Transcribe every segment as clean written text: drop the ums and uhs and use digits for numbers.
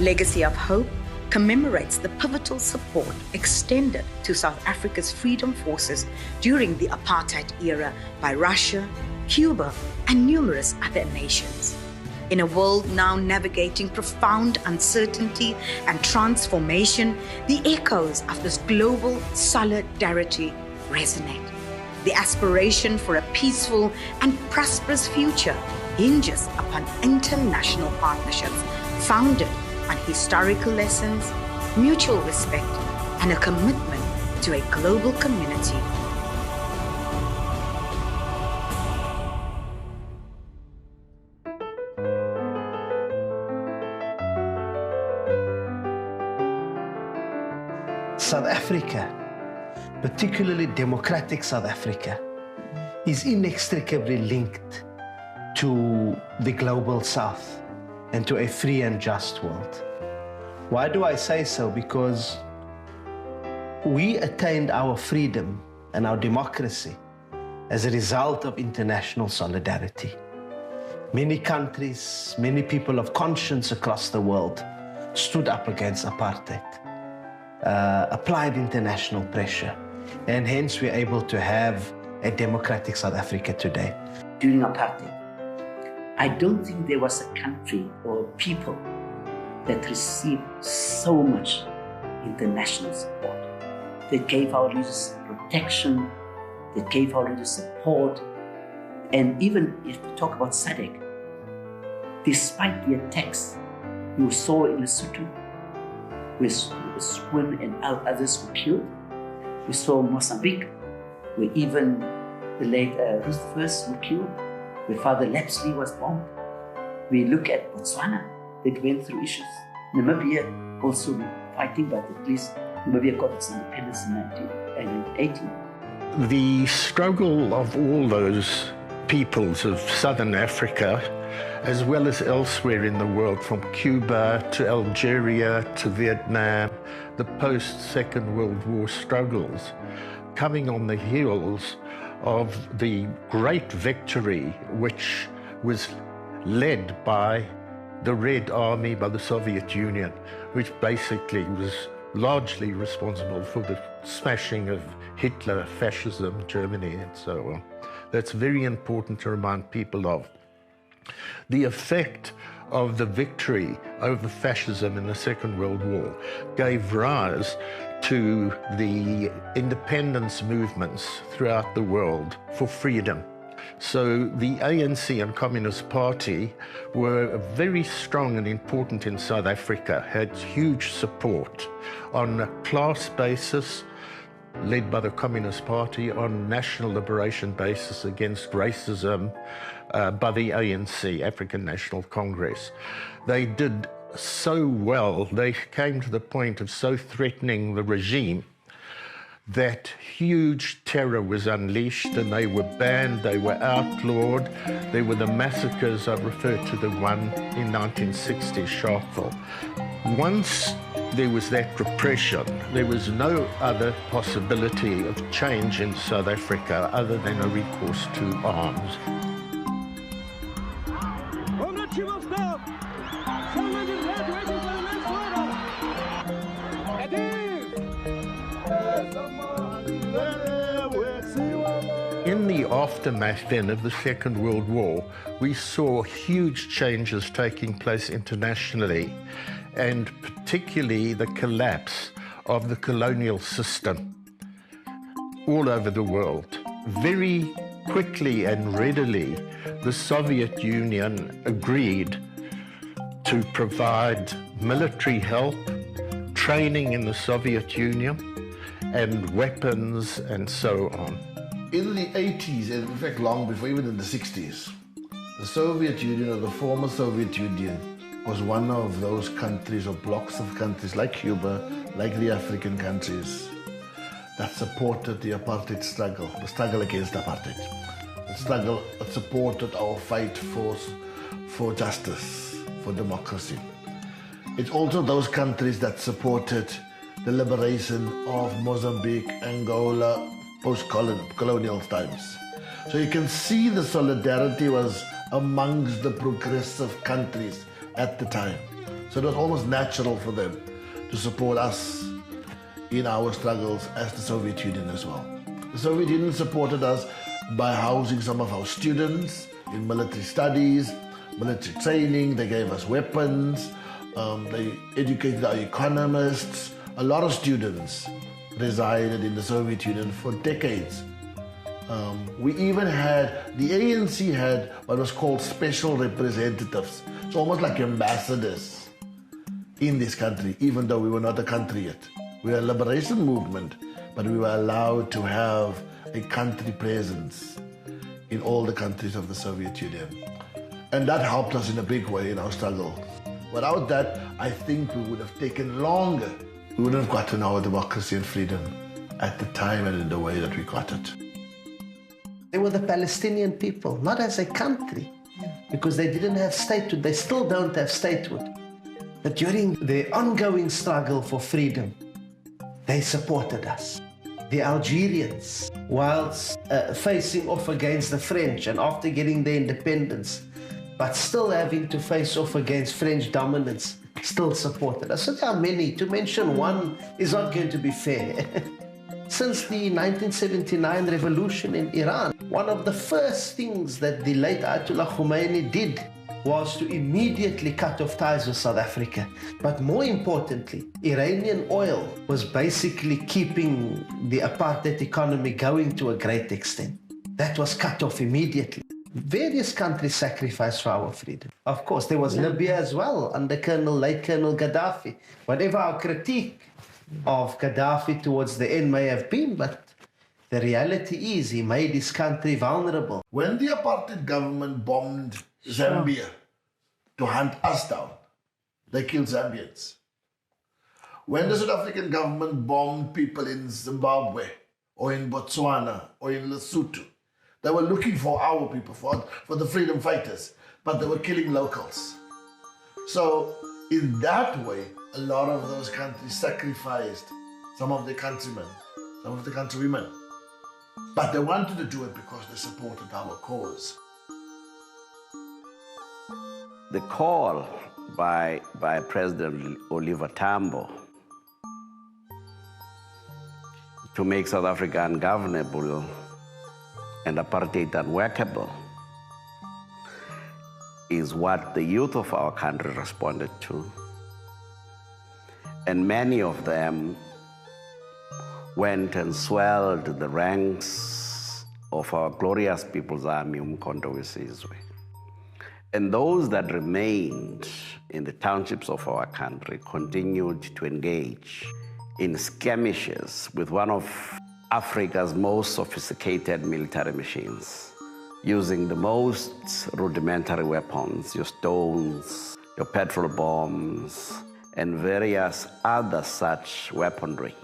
Legacy of Hope commemorates the pivotal support extended to South Africa's freedom forces during the apartheid era by Russia, Cuba, and numerous other nations. In a world now navigating profound uncertainty and transformation, the echoes of this global solidarity resonate. The aspiration for a peaceful and prosperous future hinges upon international partnerships founded on historical lessons, mutual respect, and a commitment to a global community. South Africa, particularly democratic South Africa, is inextricably linked to the global South and to a free and just world. Why do I say so? Because we attained our freedom and our democracy as a result of international solidarity. Many countries, many people of conscience across the world stood up against apartheid, applied international pressure, and hence we're able to have a democratic South Africa today. During apartheid, I don't think there was a country or people that received so much international support, that gave our leaders protection, that gave our leaders support. And even if we talk about SADC, despite the attacks you saw in Lesotho, where Swin and others were killed, we saw Mozambique, where even the late Ruth First were killed, where Father Lapsley was bombed. We look at Botswana, that went through issues. Namibia also fighting, but at least Namibia got its independence in 1980. The struggle of all those peoples of Southern Africa, as well as elsewhere in the world, from Cuba to Algeria to Vietnam, the post-Second World War struggles, coming on the heels of the great victory which was led by the Red Army, by the Soviet Union, which basically was largely responsible for the smashing of Hitler, fascism, Germany, and so on. That's very important to remind people of. The effect of the victory over fascism in the Second World War gave rise to the independence movements throughout the world for freedom. So the ANC and Communist Party were very strong and important in South Africa, had huge support on a class basis, led by the Communist Party, on national liberation basis against racism by the ANC, African National Congress. They did so well, they came to the point of so threatening the regime that huge terror was unleashed and they were banned, they were outlawed. There were the massacres, I referred to the one in 1960, Sharpeville. Once there was that repression, there was no other possibility of change in South Africa other than a recourse to arms. In the aftermath then of the Second World War, we saw huge changes taking place internationally, and particularly the collapse of the colonial system all over the world. Very quickly and readily, the Soviet Union agreed to provide military help, training in the Soviet Union, and weapons and so on. In the 80s, and in fact long before, even in the 60s, the Soviet Union, or the former Soviet Union, was one of those countries or blocks of countries like Cuba, like the African countries, that supported the apartheid struggle, the struggle against apartheid. The struggle that supported our fight for justice, for democracy. It's also those countries that supported the liberation of Mozambique, Angola, post-colonial times. So you can see the solidarity was amongst the progressive countries at the time. So it was almost natural for them to support us in our struggles as the Soviet Union as well. The Soviet Union supported us by housing some of our students in military studies, military training. They gave us weapons. They educated our economists. A lot of students resided in the Soviet Union for decades. We even had, the ANC had what was called special representatives. It's almost like ambassadors in this country, even though we were not a country yet. We were a liberation movement, but we were allowed to have a country presence in all the countries of the Soviet Union. And that helped us in a big way in our struggle. Without that, I think we would have taken longer. We wouldn't have gotten our democracy and freedom at the time and in the way that we got it. They were the Palestinian people, not as a country, because they didn't have statehood. They still don't have statehood. But during the ongoing struggle for freedom, they supported us. The Algerians, whilst facing off against the French and after getting their independence, but still having to face off against French dominance, still supported us. So there are many. To mention one is not going to be fair. Since the 1979 revolution in Iran, one of the first things that the late Ayatollah Khomeini did was to immediately cut off ties with South Africa. But more importantly, Iranian oil was basically keeping the apartheid economy going to a great extent. That was cut off immediately. Various countries sacrificed for our freedom. Of course, there was Libya as well, under late Colonel Gaddafi. Whatever our critique of Gaddafi towards the end may have been, but the reality is he made his country vulnerable. When the apartheid government bombed Zambia to hunt us down, they killed Zambians. When the South African government bombed people in Zimbabwe or in Botswana or in Lesotho, they were looking for our people, for the freedom fighters, but they were killing locals. So in that way, a lot of those countries sacrificed some of their countrymen, some of the countrywomen. But they wanted to do it because they supported our cause. The call by President Oliver Tambo to make South Africa ungovernable and apartheid unworkable is what the youth of our country responded to. And many of them went and swelled the ranks of our glorious People's Army, Umkhonto weSizwe. And those that remained in the townships of our country continued to engage in skirmishes with one of Africa's most sophisticated military machines, using the most rudimentary weapons, your stones, your petrol bombs, and various other such weaponry.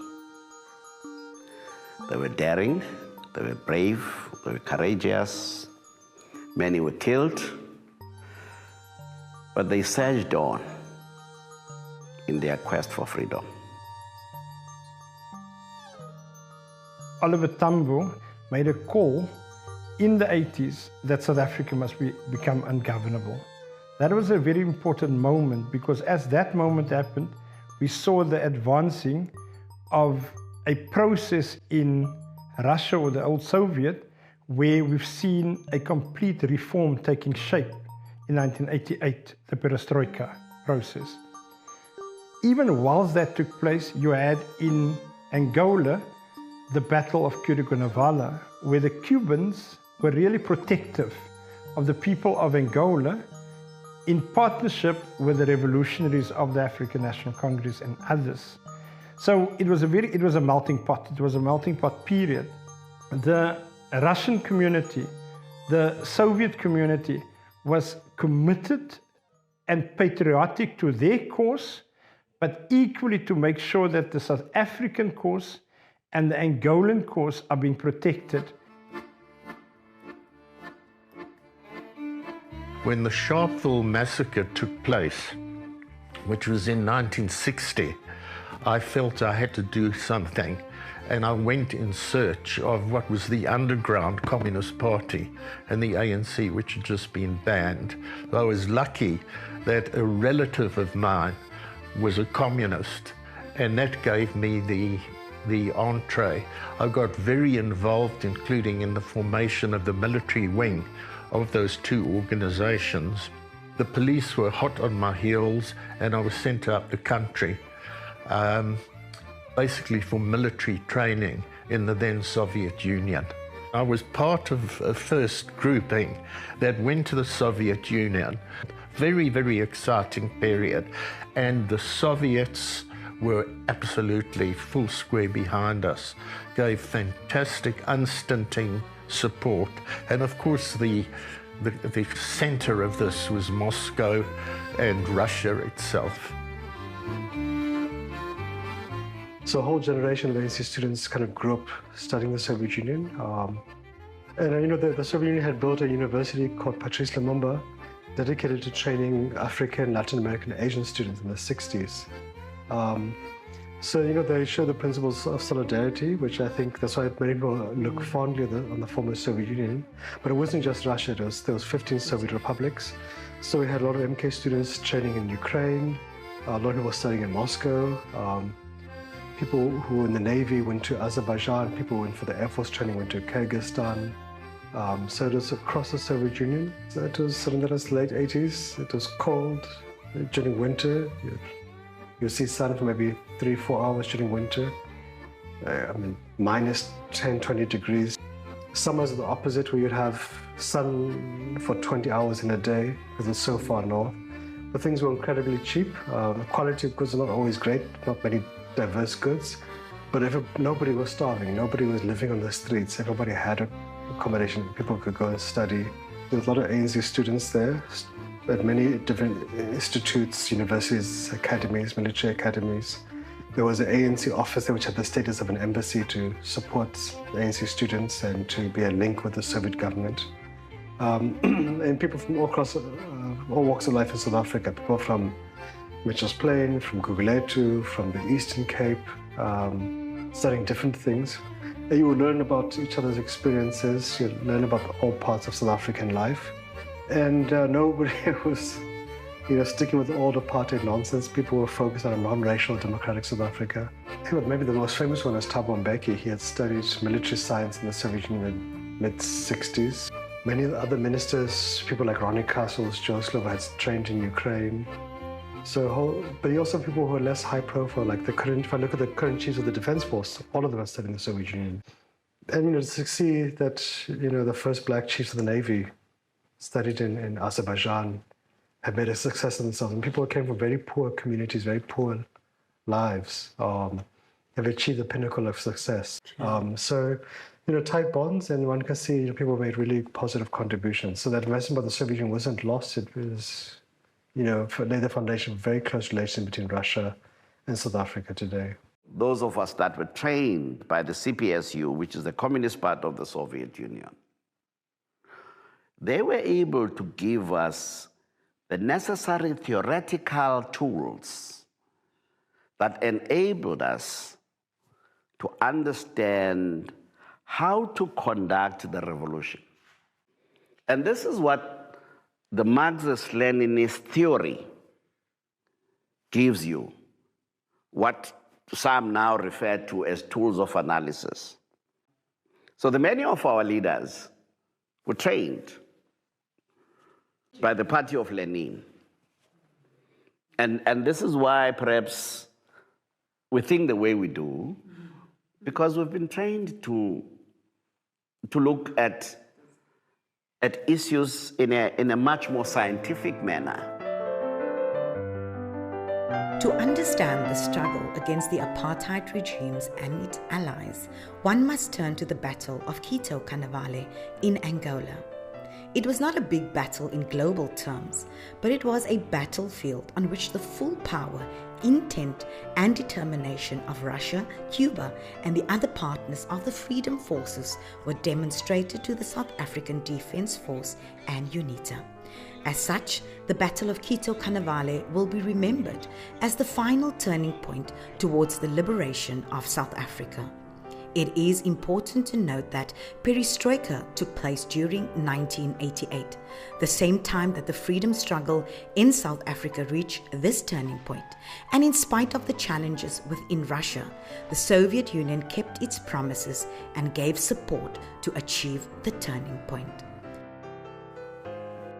They were daring, they were brave, they were courageous. Many were killed, but they surged on in their quest for freedom. Oliver Tambo made a call in the 80s that South Africa must become ungovernable. That was a very important moment because as that moment happened, we saw the advancing of a process in Russia or the old Soviet where we've seen a complete reform taking shape in 1988, the perestroika process. Even whilst that took place, you had in Angola the Battle of Curicó, where the Cubans were really protective of the people of Angola in partnership with the revolutionaries of the African National Congress and others. So it was a melting pot. It was a melting pot period. The Russian community, the Soviet community was committed and patriotic to their cause, but equally to make sure that the South African cause and the Angolan cause are being protected. When the Sharpeville massacre took place, which was in 1960, I felt I had to do something. and I went in search of what was the underground Communist Party and the ANC, which had just been banned. I was lucky that a relative of mine was a communist, and that gave me the entree. I got very involved, including in the formation of the military wing of those two organizations. The police were hot on my heels, and I was sent out the country, basically for military training in the then Soviet Union. I was part of a first grouping that went to the Soviet Union. Very, very exciting period, and the Soviets were absolutely full square behind us, gave fantastic, unstinting support, and of course the center of this was Moscow and Russia itself. So a whole generation of ANC students kind of grew up studying the Soviet Union. The Soviet Union had built a university called Patrice Lumumba, dedicated to training African, Latin American, Asian students in the 60s. They show the principles of solidarity, which I think that's why many people look fondly on the former Soviet Union. But it wasn't just Russia, there was 15 Soviet republics. So we had a lot of MK students training in Ukraine, a lot of people studying in Moscow. People who were in the Navy went to Azerbaijan, people who went for the Air Force training went to Kyrgyzstan. So it was across the Soviet Union. So it was in the late 80s, it was cold during winter. You'll see sun for maybe 3-4 hours during winter. minus 10, 20 degrees. Summers are the opposite, where you'd have sun for 20 hours in a day because it's so far north. But things were incredibly cheap. The quality of goods are not always great, not many diverse goods. But nobody was starving, nobody was living on the streets. Everybody had accommodation, people could go and study. There was a lot of ANC students there at many different institutes, universities, academies, military academies. There was an ANC office there which had the status of an embassy to support the ANC students and to be a link with the Soviet government. And people from all across, all walks of life in South Africa, people from Mitchell's Plain, from Guguletu, from the Eastern Cape, studying different things. And you would learn about each other's experiences, you learn about all parts of South African life. And nobody was sticking with all the apartheid nonsense. People were focused on a non-racial democratic South Africa. I think maybe the most famous one was Thabo Mbeki. He had studied military science in the Soviet Union in the mid-60s. Many other ministers, people like Ronnie Castles, Joe Slovo, had trained in Ukraine. But you also have people who are less high profile, like if I look at the current chiefs of the Defense Force, all of them are studying in the Soviet Union. And to see that the first black chiefs of the Navy studied in Azerbaijan, have made a success of themselves. And people who came from very poor communities, very poor lives, have achieved the pinnacle of success. Tight bonds, and one can see people made really positive contributions. So that investment by the Soviet Union wasn't lost. It was, laid the foundation of a very close relation between Russia and South Africa today. Those of us that were trained by the CPSU, which is the communist part of the Soviet Union, they were able to give us the necessary theoretical tools that enabled us to understand how to conduct the revolution. And this is what the Marxist-Leninist theory gives you, what some now refer to as tools of analysis. So many of our leaders were trained by the party of Lenin. And this is why perhaps we think the way we do, because we've been trained to look at issues in a much more scientific manner. To understand the struggle against the apartheid regimes and its allies, one must turn to the Battle of Quito Carnavale in Angola. It was not a big battle in global terms, but it was a battlefield on which the full power, intent and determination of Russia, Cuba and the other partners of the Freedom Forces were demonstrated to the South African Defence Force and UNITA. As such, the Battle of Quito Carnavale will be remembered as the final turning point towards the liberation of South Africa. It is important to note that perestroika took place during 1988, the same time that the freedom struggle in South Africa reached this turning point. And in spite of the challenges within Russia, the Soviet Union kept its promises and gave support to achieve the turning point.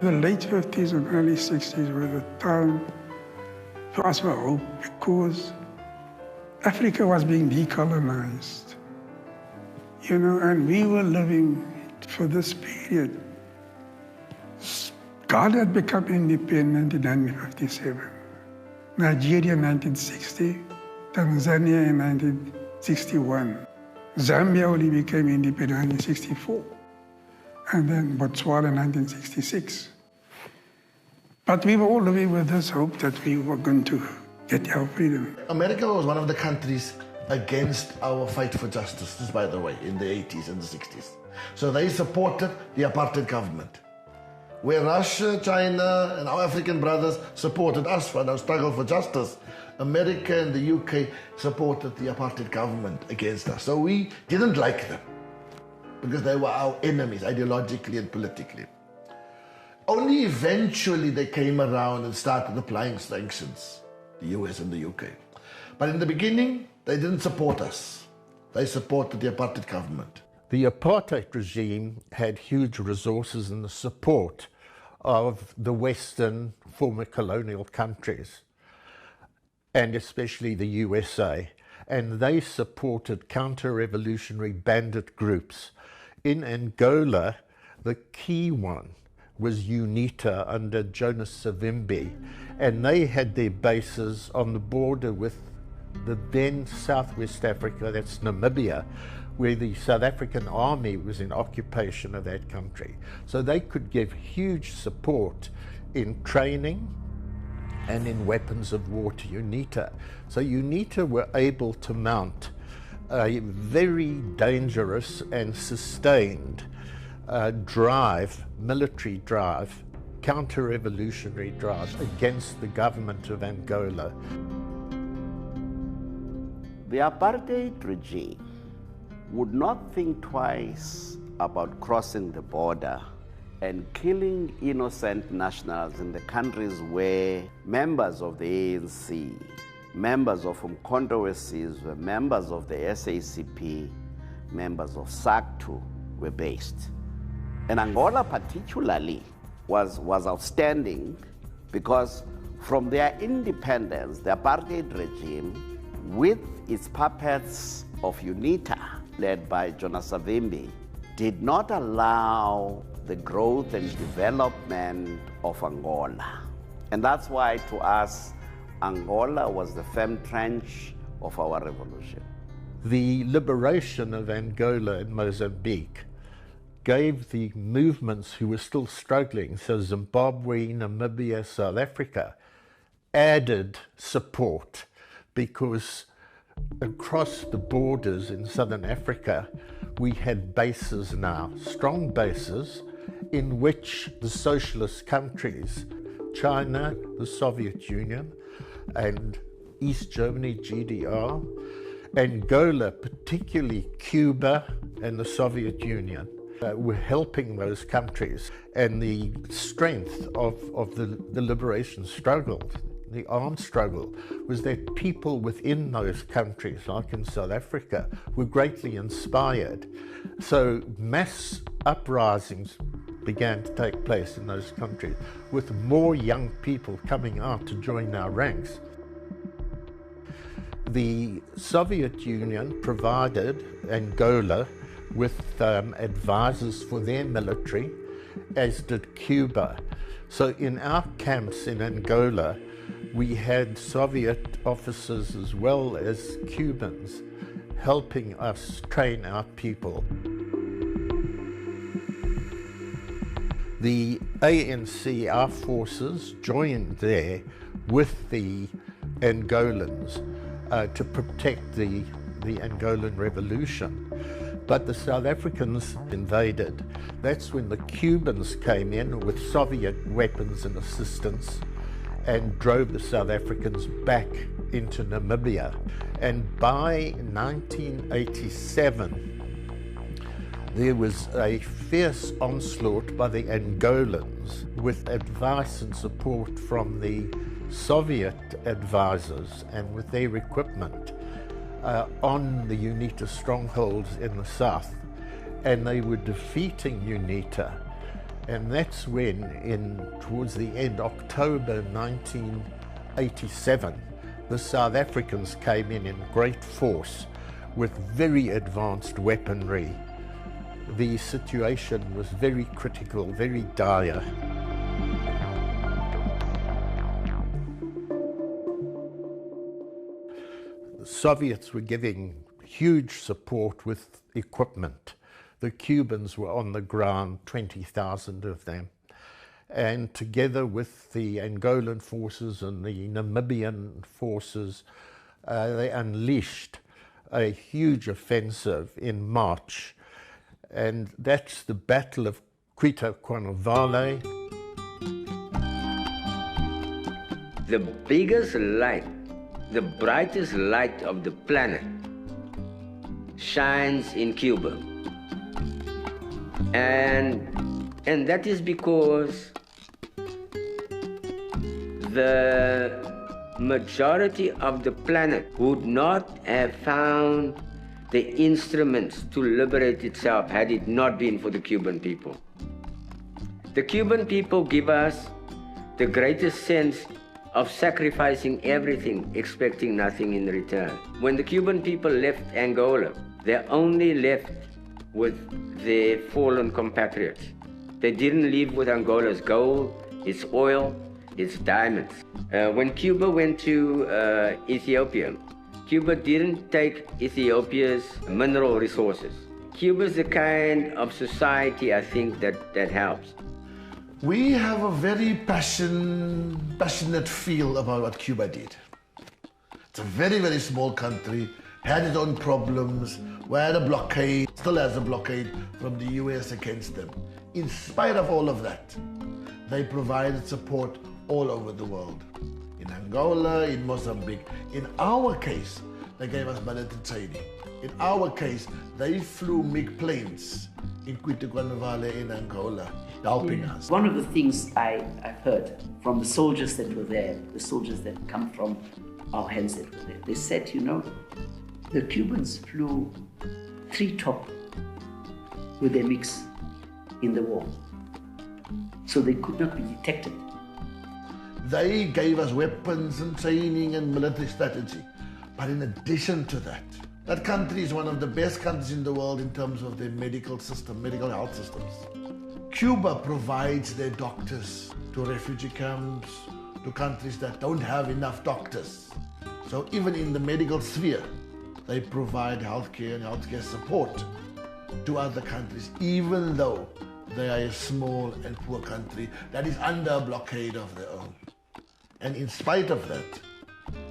The late 50s and early 60s were the time for us for hope, because Africa was being decolonized. And we were living for this period. Ghana had become independent in 1957, Nigeria in 1960, Tanzania in 1961. Zambia only became independent in 1964, and then Botswana in 1966. But we were all living with this hope that we were going to get our freedom. America was one of the countries against our fight for justice, by the way, in the 80s and the 60s. So they supported the apartheid government. Where Russia, China, and our African brothers supported us for our struggle for justice, America and the UK supported the apartheid government against us. So we didn't like them, because they were our enemies, ideologically and politically. Only eventually they came around and started applying sanctions, the US and the UK. But in the beginning, they didn't support us. They supported the apartheid government. The apartheid regime had huge resources and the support of the Western former colonial countries, and especially the USA. And they supported counter-revolutionary bandit groups. In Angola, the key one was UNITA under Jonas Savimbi, and they had their bases on the border with the then Southwest Africa, that's Namibia, where the South African army was in occupation of that country. So they could give huge support in training and in weapons of war to UNITA. So UNITA were able to mount a very dangerous and sustained military drive, counter-revolutionary drive against the government of Angola. The apartheid regime would not think twice about crossing the border and killing innocent nationals in the countries where members of the ANC, members of Umkhonto weSizwe, were members of the SACP, members of SACTU were based. And Angola particularly was outstanding, because from their independence, the apartheid regime, with its puppets of UNITA, led by Jonas Savimbi, did not allow the growth and development of Angola. And that's why, to us, Angola was the firm trench of our revolution. The liberation of Angola and Mozambique gave the movements who were still struggling, so Zimbabwe, Namibia, South Africa, added support, because across the borders in Southern Africa, we had bases now, strong bases, in which the socialist countries, China, the Soviet Union, and East Germany, GDR, Angola, particularly Cuba and the Soviet Union, were helping those countries. And the strength of the liberation struggle, the armed struggle, was that people within those countries, like in South Africa, were greatly inspired. So mass uprisings began to take place in those countries, with more young people coming out to join our ranks. The Soviet Union provided Angola with advisors for their military, as did Cuba. So in our camps in Angola, we had Soviet officers as well as Cubans helping us train our people. The ANC, our forces, joined there with the Angolans to protect the Angolan revolution. But the South Africans invaded. That's when the Cubans came in with Soviet weapons and assistance and drove the South Africans back into Namibia. And by 1987, there was a fierce onslaught by the Angolans with advice and support from the Soviet advisors and with their equipment on the UNITA strongholds in the south. And they were defeating UNITA. And that's when, towards the end, October 1987, the South Africans came in great force with very advanced weaponry. The situation was very critical, very dire. The Soviets were giving huge support with equipment. The Cubans were on the ground, 20,000 of them. And together with the Angolan forces and the Namibian forces, they unleashed a huge offensive in March. And that's the Battle of Quito-Quanavale. The biggest light, the brightest light of the planet shines in Cuba. And that is because the majority of the planet would not have found the instruments to liberate itself had it not been for the Cuban people. The Cuban people give us the greatest sense of sacrificing everything, expecting nothing in return. When the Cuban people left Angola, they only left with their fallen compatriots. They didn't leave with Angola's gold, its oil, its diamonds. When Cuba went to Ethiopia, Cuba didn't take Ethiopia's mineral resources. Cuba's the kind of society, I think, that helps. We have a very passionate feel about what Cuba did. It's a very, very small country, had its own problems, had a blockade, still has a blockade from the US against them. In spite of all of that, they provided support all over the world. In Angola, in Mozambique. In our case, they gave us military training. In our case, they flew MiG planes in Quito-Quanavale in Angola, helping us. One of the things I've heard from the soldiers that were there, the soldiers that come from our hands that were there, they said, you know, the Cubans flew 3 top with their MiGs in the war, so they could not be detected. They gave us weapons and training and military strategy. But in addition to that, that country is one of the best countries in the world in terms of their medical system, medical health systems. Cuba provides their doctors to refugee camps, to countries that don't have enough doctors. So even in the medical sphere, they provide healthcare and healthcare support to other countries, even though they are a small and poor country that is under a blockade of their own. And in spite of that,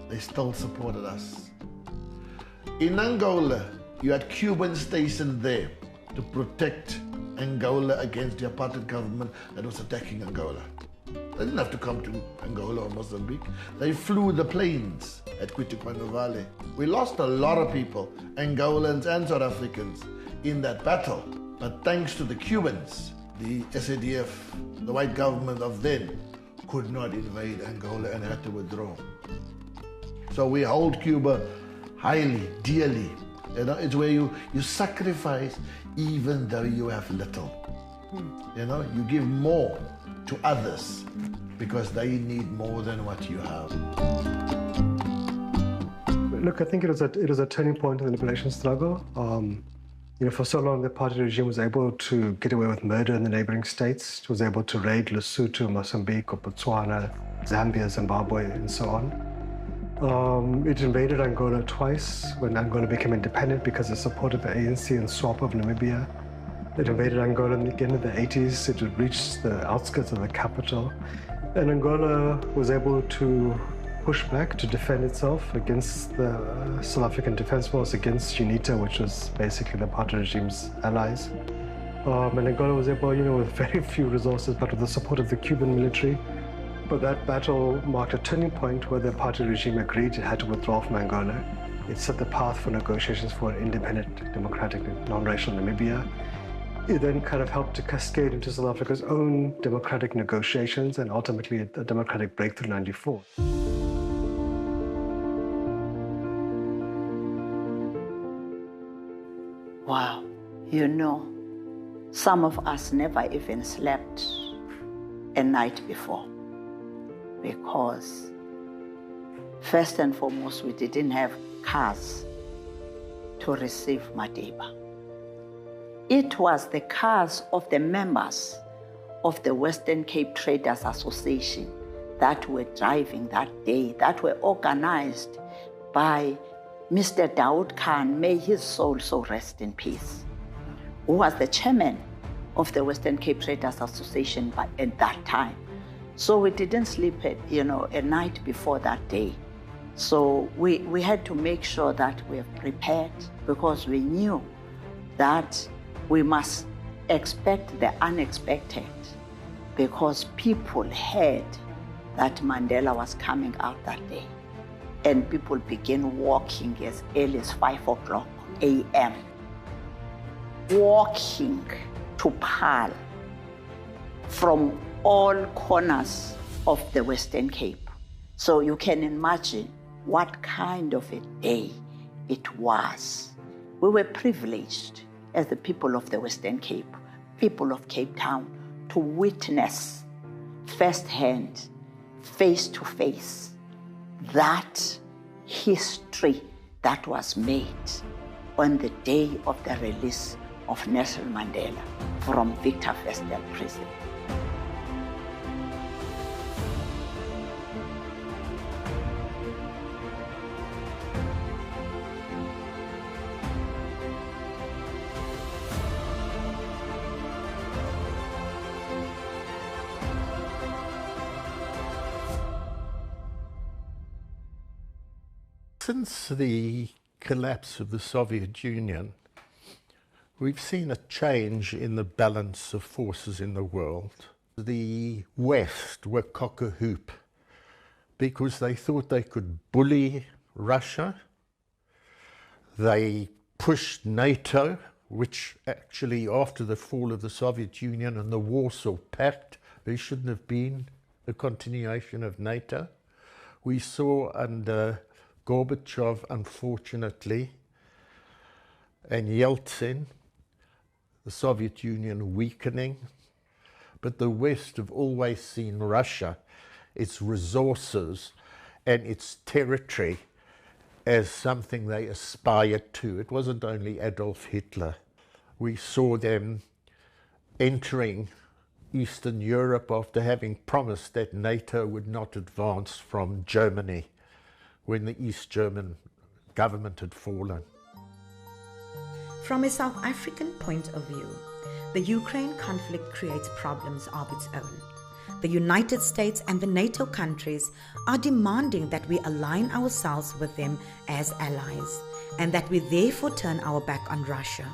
they still supported us. In Angola, you had Cubans stationed there to protect Angola against the apartheid government that was attacking Angola. They didn't have to come to Angola or Mozambique. They flew the planes at Quito-Quanavale. We lost a lot of people, Angolans and South Africans, in that battle. But thanks to the Cubans, the SADF, the white government of then, could not invade Angola and had to withdraw. So we hold Cuba highly, dearly. You know, it's where you sacrifice even though you have little. You know, you give more to others because they need more than what you have. Look, I think it was a turning point in the liberation struggle. You know, for so long, the apartheid regime was able to get away with murder in the neighboring states. It was able to raid Lesotho, Mozambique, or Botswana, Zambia, Zimbabwe, and so on. It invaded Angola twice when Angola became independent because it supported the ANC and SWAPO of Namibia. It invaded Angola again in the 80s. It had reached the outskirts of the capital. And Angola was able to push back to defend itself against the South African Defence Force, against UNITA, which was basically the apartheid regime's allies. And Angola was able, you know, with very few resources, but with the support of the Cuban military, But that battle marked a turning point where the apartheid regime agreed it had to withdraw from Angola. It set the path for negotiations for an independent, democratic, non-racial Namibia. It then kind of helped to cascade into South Africa's own democratic negotiations and ultimately a democratic breakthrough in '94. Wow, you know, some of us never even slept a night before because first and foremost, we didn't have cars to receive Madiba. It was the cars of the members of the Western Cape Traders Association that were driving that day, that were organized by Mr. Daoud Khan, may his soul so rest in peace, who was the chairman of the Western Cape Traders Association at that time. So we didn't sleep, a night before that day. So we had to make sure that we are prepared because we knew that we must expect the unexpected because people heard that Mandela was coming out that day. And people began walking as early as 5:00 a.m. Walking to Paarl from all corners of the Western Cape. So you can imagine what kind of a day it was. We were privileged as the people of the Western Cape, people of Cape Town, to witness firsthand, face to face, that history that was made on the day of the release of Nelson Mandela from Victor Verster prison. Since the collapse of the Soviet Union, we've seen a change in the balance of forces in the world. The West were cock-a-hoop because they thought they could bully Russia. They pushed NATO, which actually after the fall of the Soviet Union and the Warsaw Pact, there shouldn't have been a continuation of NATO. We saw under Gorbachev, unfortunately, and Yeltsin, the Soviet Union weakening, but the West have always seen Russia, its resources and its territory as something they aspired to. It wasn't only Adolf Hitler. We saw them entering Eastern Europe after having promised that NATO would not advance from Germany when the East German government had fallen. From a South African point of view, the Ukraine conflict creates problems of its own. The United States and the NATO countries are demanding that we align ourselves with them as allies, and that we therefore turn our back on Russia.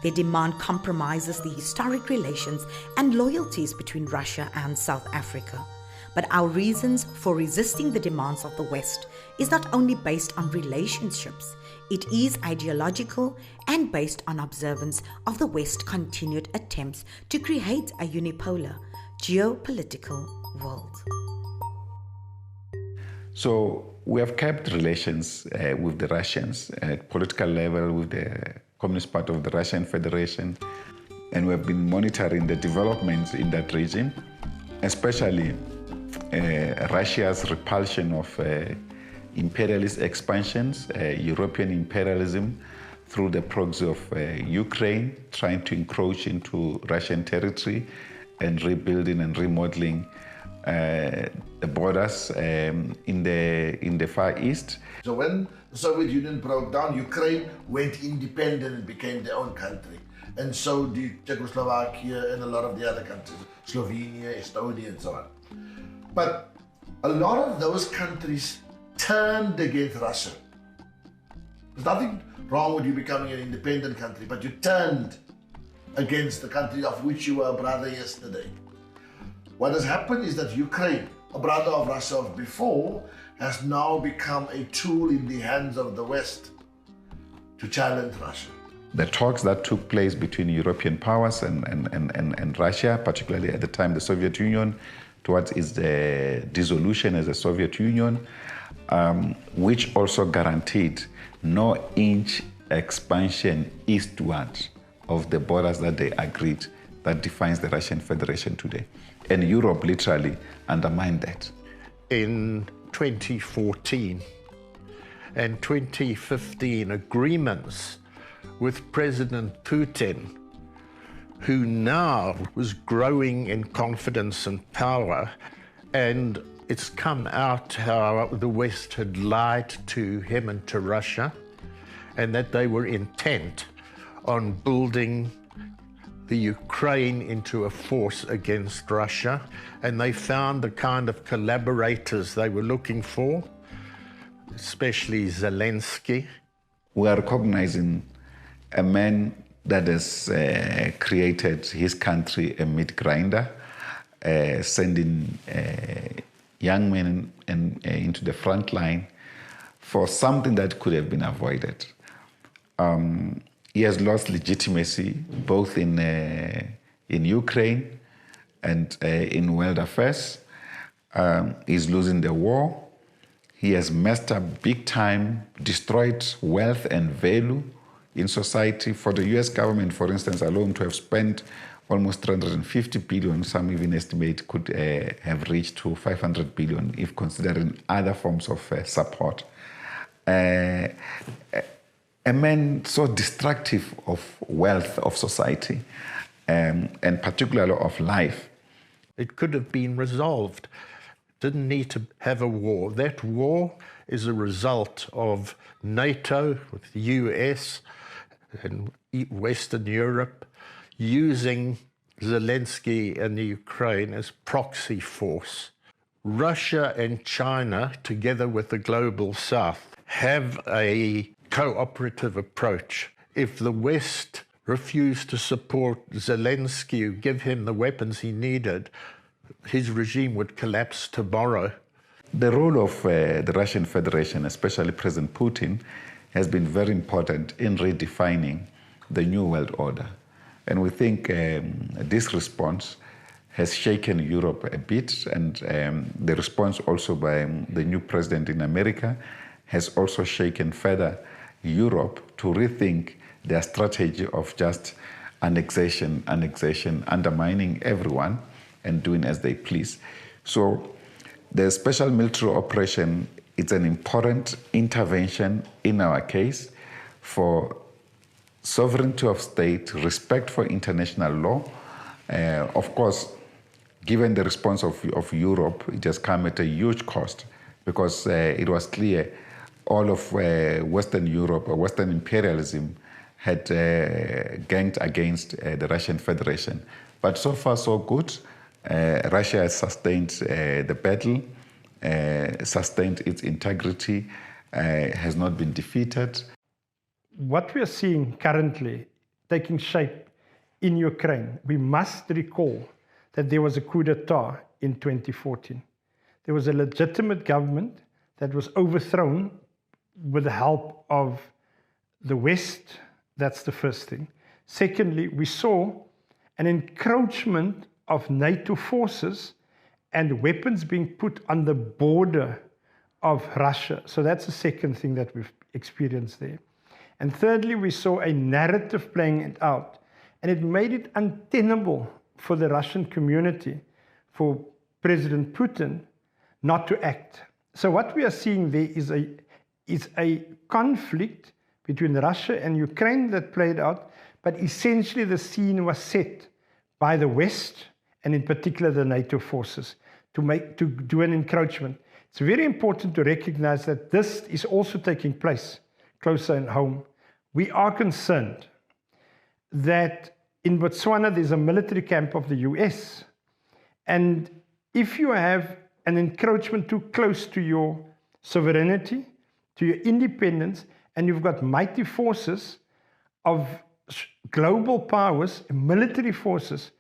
Their demand compromises the historic relations and loyalties between Russia and South Africa. But our reasons for resisting the demands of the West is not only based on relationships, it is ideological and based on observance of the West's continued attempts to create a unipolar geopolitical world. So we have kept relations with the Russians at political level, with the Communist Party of the Russian Federation, and we have been monitoring the developments in that region, especially Russia's repulsion of imperialist expansions, European imperialism through the proxy of Ukraine, trying to encroach into Russian territory and rebuilding and remodeling the borders in the Far East. So when the Soviet Union broke down, Ukraine went independent and became their own country. And so did Czechoslovakia and a lot of the other countries, Slovenia, Estonia, and so on. But a lot of those countries turned against Russia. There's nothing wrong with you becoming an independent country, but you turned against the country of which you were a brother yesterday. What has happened is that Ukraine a brother of Russia of before, has now become a tool in the hands of the West to challenge Russia. The talks that took place between European powers and Russia, particularly at the time the Soviet Union, towards its dissolution as a Soviet Union, which also guaranteed no inch expansion eastward of the borders that they agreed that defines the Russian Federation today. And Europe literally undermined that. In 2014 and 2015 agreements with President Putin, who now was growing in confidence and power, and it's come out how the West had lied to him and to Russia, and that they were intent on building the Ukraine into a force against Russia, and they found the kind of collaborators they were looking for, especially Zelensky. We are recognizing a man that has created his country a meat grinder, sending young men into the front line for something that could have been avoided. He has lost legitimacy both in Ukraine and in world affairs. He's losing the war. He has messed up big time, destroyed wealth and value in society. For the US government, for instance, alone to have spent almost 350 billion, some even estimate could have reached to 500 billion if considering other forms of support. A man so destructive of wealth of society and particularly of life. It could have been resolved. Didn't need to have a war. That war is a result of NATO, with the US and Western Europe, using Zelensky and the Ukraine as proxy force. Russia and China, together with the global South, have a cooperative approach. If the West refused to support Zelensky, give him the weapons he needed, his regime would collapse tomorrow. The role of the Russian Federation, especially President Putin, has been very important in redefining the new world order. And we think this response has shaken Europe a bit, and the response also by the new president in America has also shaken further Europe to rethink their strategy of just annexation, undermining everyone and doing as they please. So the special military operation is an important intervention in our case for sovereignty of state, respect for international law. Of course, given the response of Europe, it has come at a huge cost because it was clear all of Western Europe, or Western imperialism, had ganged against the Russian Federation. But so far, so good. Russia has sustained the battle, sustained its integrity, has not been defeated. What we are seeing currently taking shape in Ukraine, we must recall that there was a coup d'etat in 2014. There was a legitimate government that was overthrown with the help of the West. That's the first thing. Secondly, we saw an encroachment of NATO forces and weapons being put on the border of Russia. So that's the second thing that we've experienced there. And thirdly, we saw a narrative playing it out, and it made it untenable for the Russian community, for President Putin, not to act. So what we are seeing there is a conflict between Russia and Ukraine that played out, but essentially the scene was set by the West, and in particular the NATO forces, to do an encroachment. It's very important to recognize that this is also taking place closer in home. We are concerned that in Botswana there's a military camp of the US, and if you have an encroachment too close to your sovereignty, to your independence, and you've got mighty forces of global powers, military forces,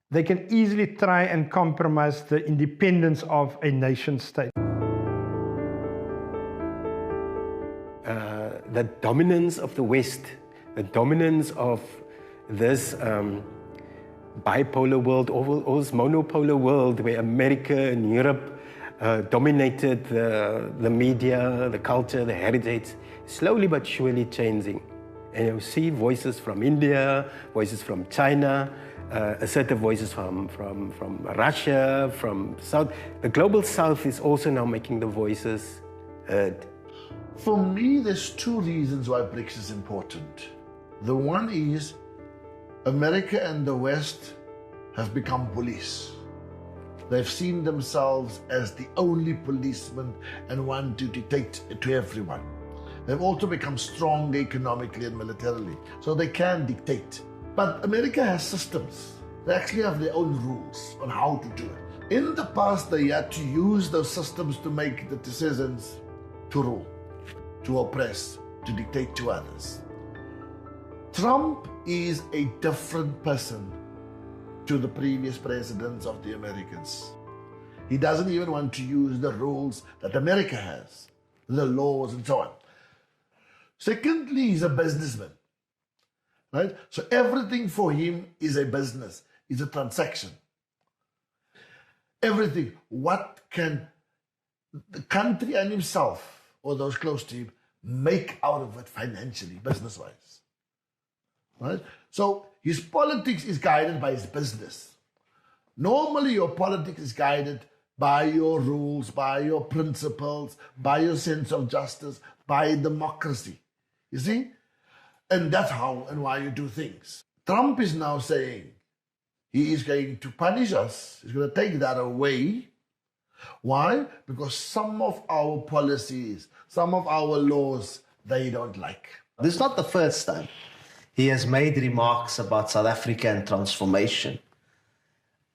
they can easily try and compromise the independence of a nation state. The dominance of the West, the dominance of this bipolar world, or this monopolar world where America and Europe dominated the media, the culture, the heritage, slowly but surely changing. And you see voices from India, voices from China, assertive voices from Russia, from South. The global South is also now making the voices heard. For me, there's two reasons why BRICS is important. The one is America and the West have become bullies. They've seen themselves as the only policemen and want to dictate to everyone. They've also become strong economically and militarily, so they can dictate. But America has systems. They actually have their own rules on how to do it. In the past, they had to use those systems to make the decisions to rule, to oppress, to dictate to others. Trump is a different person to the previous presidents of the Americans. He doesn't even want to use the rules that America has, the laws and so on. Secondly, he's a businessman, right? So everything for him is a business, is a transaction. Everything. What can the country and himself, or those close to him, make out of it financially, business-wise? Right? So his politics is guided by his business. Normally your politics is guided by your rules, by your principles, by your sense of justice, by democracy. You see? And that's how and why you do things. Trump is now saying he is going to punish us. He's going to take that away. Why? Because some of our policies, some of our laws, they don't like. This is not the first time he has made remarks about South Africa and transformation.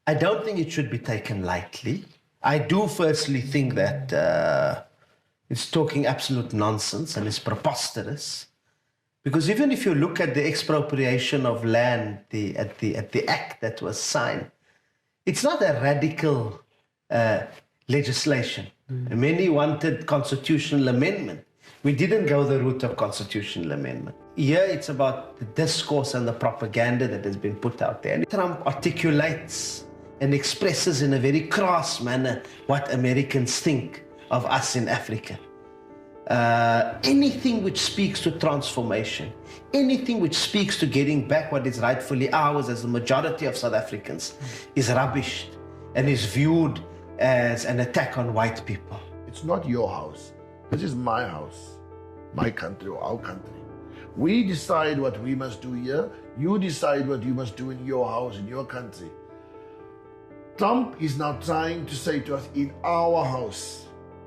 I don't think it should be taken lightly. I do firstly think that it's talking absolute nonsense and it's preposterous. Because even if you look at the expropriation of land, at the act that was signed, it's not a radical legislation. Many wanted constitutional amendment. We didn't go the route of constitutional amendment. Here it's about the discourse and the propaganda that has been put out there. And Trump articulates and expresses in a very crass manner what Americans think of us in Africa. Anything which speaks to transformation, anything which speaks to getting back what is rightfully ours as the majority of South Africans is rubbished and is viewed as an attack on white people. It's not your house. This is my house, my country or our country. We decide what we must do here. You decide what you must do in your house, in your country. Trump is now trying to say to us, in our house,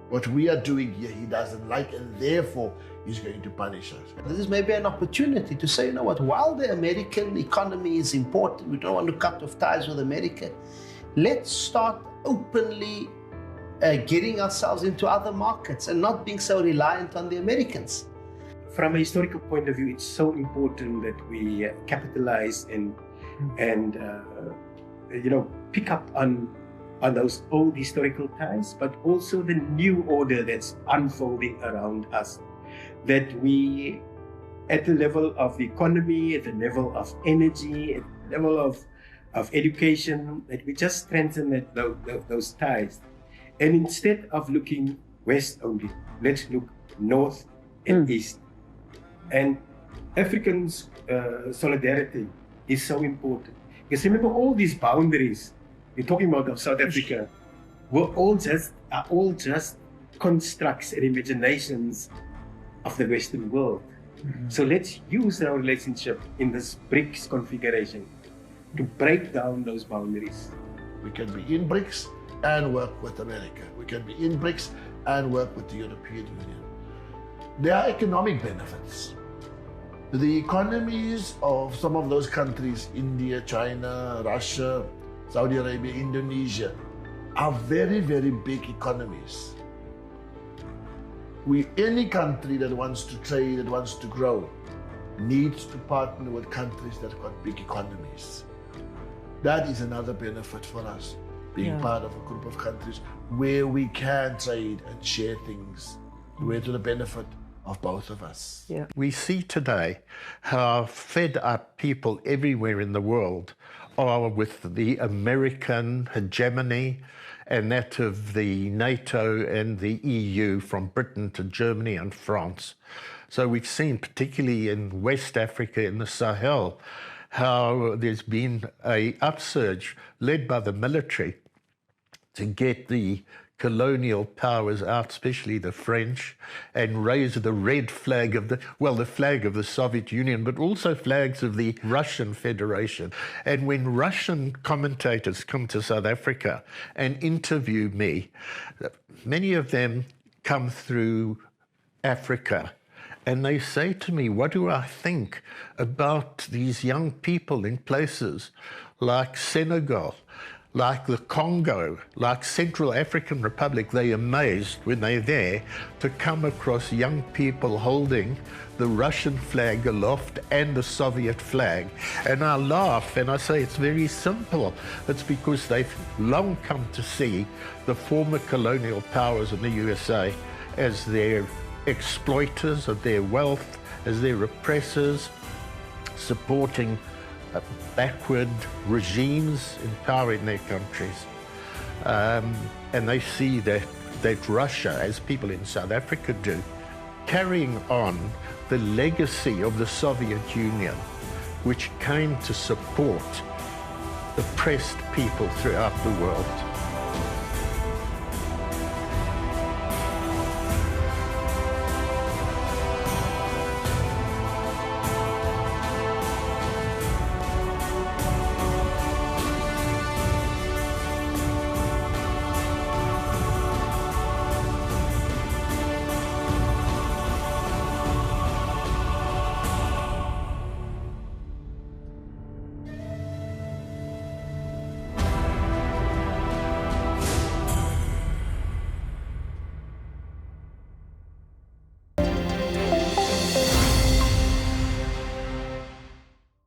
what we are doing here, he doesn't like, and therefore he's going to punish us. This is maybe an opportunity to say, you know what, while the American economy is important, we don't want to cut off ties with America, let's start openly getting ourselves into other markets and not being so reliant on the Americans. From a historical point of view, it's so important that we capitalize and pick up on those old historical ties, but also the new order that's unfolding around us. That we, at the level of the economy, at the level of energy, at the level of education, that we just strengthen those ties. And instead of looking west only, let's look north and east. And African solidarity is so important. Because remember, all these boundaries you're talking about of South Africa are all just constructs and imaginations of the Western world. So let's use our relationship in this BRICS configuration to break down those boundaries. We can be in BRICS and work with America. We can be in BRICS and work with the European Union. There are economic benefits. The economies of some of those countries, India, China, Russia, Saudi Arabia, Indonesia, are very, very big economies. Any country that wants to trade, that wants to grow, needs to partner with countries that have got big economies. That is another benefit for us, being Yeah. part of a group of countries where we can trade and share things, where to the benefit of both of us. Yeah. We see today how fed up people everywhere in the world are with the American hegemony and that of the NATO and the EU, from Britain to Germany and France. So we've seen, particularly in West Africa, in the Sahel, how there's been an upsurge led by the military to get the colonial powers out, especially the French, and raise the red flag of the flag of the Soviet Union, but also flags of the Russian Federation. And when Russian commentators come to South Africa and interview me, many of them come through Africa. And they say to me, what do I think about these young people in places like Senegal, like the Congo, like Central African Republic? They're amazed when they're there to come across young people holding the Russian flag aloft and the Soviet flag. And I laugh and I say it's very simple. It's because they've long come to see the former colonial powers in the USA as their exploiters of their wealth, as their oppressors, supporting backward regimes in power in their countries. And they see that Russia, as people in South Africa do, carrying on the legacy of the Soviet Union, which came to support oppressed people throughout the world.